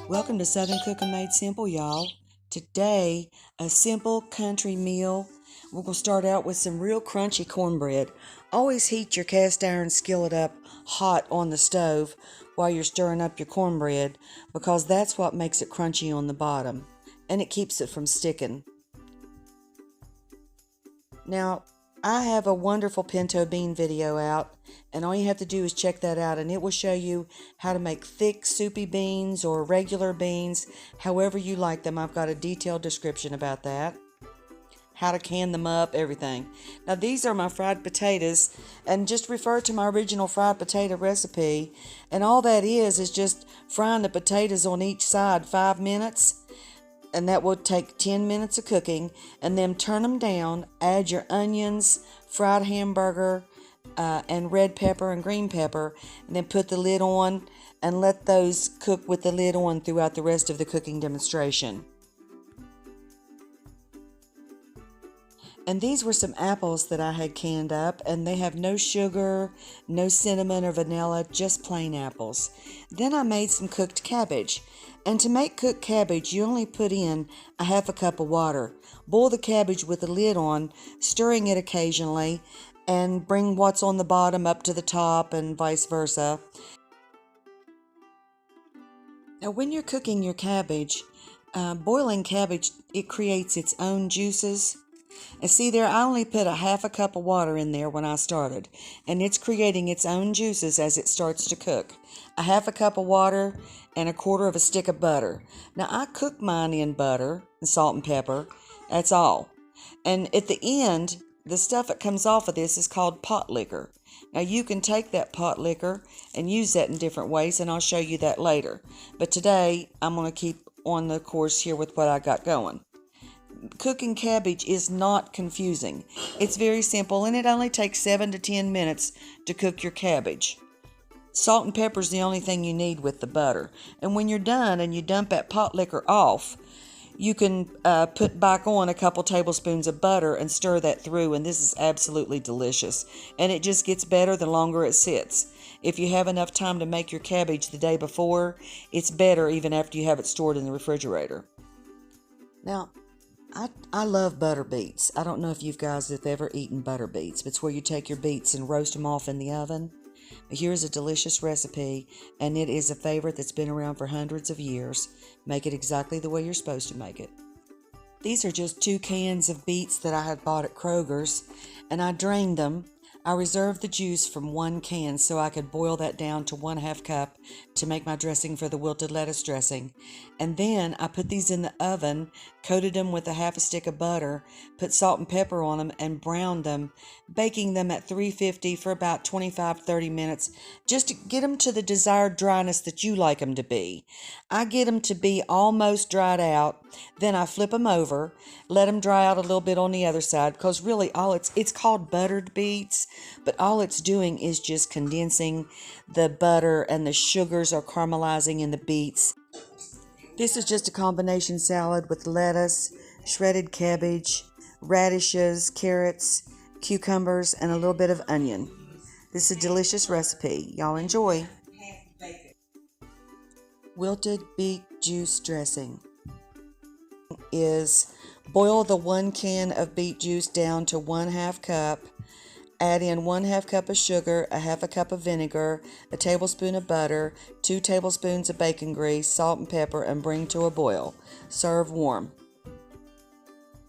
Welcome to Southern Cooking Made Simple, y'all. Today, a simple country meal. We're going to start out with some real crunchy cornbread. Always heat your cast iron skillet up hot on the stove while you're stirring up your cornbread because that's what makes it crunchy on the bottom and it keeps it from sticking. Now, I have a wonderful pinto bean video out, and all you have to do is check that out, and it will show you how to make thick, soupy beans or regular beans, however you like them. I've got a detailed description about that, how to can them up, everything. Now, these are my fried potatoes, and just refer to my original fried potato recipe, and all that is just frying the potatoes on each side 5 minutes. And that will take 10 minutes of cooking, and then turn them down, add your onions, fried hamburger, and red pepper and green pepper, and then put the lid on and let those cook with the lid on throughout the rest of the cooking demonstration. And these were some apples that I had canned up, and they have no sugar, no cinnamon or vanilla, just plain apples. Then I made some cooked cabbage. And to make cooked cabbage, you only put in a half a cup of water. Boil the cabbage with the lid on, stirring it occasionally, and bring what's on the bottom up to the top and vice versa. Now, when you're cooking your cabbage, boiling cabbage, it creates its own juices. And see there, I only put a half a cup of water in there when I started, and it's creating its own juices as it starts to cook. A half a cup of water and a quarter of a stick of butter. Now, I cook mine in butter and salt and pepper. That's all. And at the end, the stuff that comes off of this is called pot liquor. Now, you can take that pot liquor and use that in different ways, and I'll show you that later. But today, I'm going to keep on the course here with what I got going. Cooking cabbage is not confusing. It's very simple, and it only takes 7 to 10 minutes to cook your cabbage. Salt and pepper is the only thing you need with the butter. And when you're done and you dump that pot liquor off, you can put back on a couple tablespoons of butter and stir that through, and this is absolutely delicious. And it just gets better the longer it sits. If you have enough time to make your cabbage the day before, it's better even after you have it stored in the refrigerator. Now, I love butter beets. I don't know if you guys have ever eaten butter beets, but it's where you take your beets and roast them off in the oven. But here's a delicious recipe, and it is a favorite that's been around for hundreds of years. Make it exactly the way you're supposed to make it. These are just 2 cans of beets that I had bought at Kroger's, and I drained them. I reserved the juice from 1 can so I could boil that down to 1/2 cup to make my dressing for the wilted lettuce dressing. And then I put these in the oven, coated them with a half a stick of butter, put salt and pepper on them, and browned them, baking them at 350 for about 25-30 minutes, just to get them to the desired dryness that you like them to be. I get them to be almost dried out, then I flip them over, let them dry out a little bit on the other side, because really it's called buttered beets, but all it's doing is just condensing the butter, and the sugars are caramelizing in the beets. This is just a combination salad with lettuce, shredded cabbage, radishes, carrots, cucumbers, and a little bit of onion. This is a delicious recipe. Y'all enjoy. Wilted beet juice dressing is boil the 1 can of beet juice down to 1/2 cup. Add in 1/2 cup of sugar, a half a cup of vinegar, a tablespoon of butter, 2 tablespoons of bacon grease, salt and pepper, and bring to a boil. Serve warm.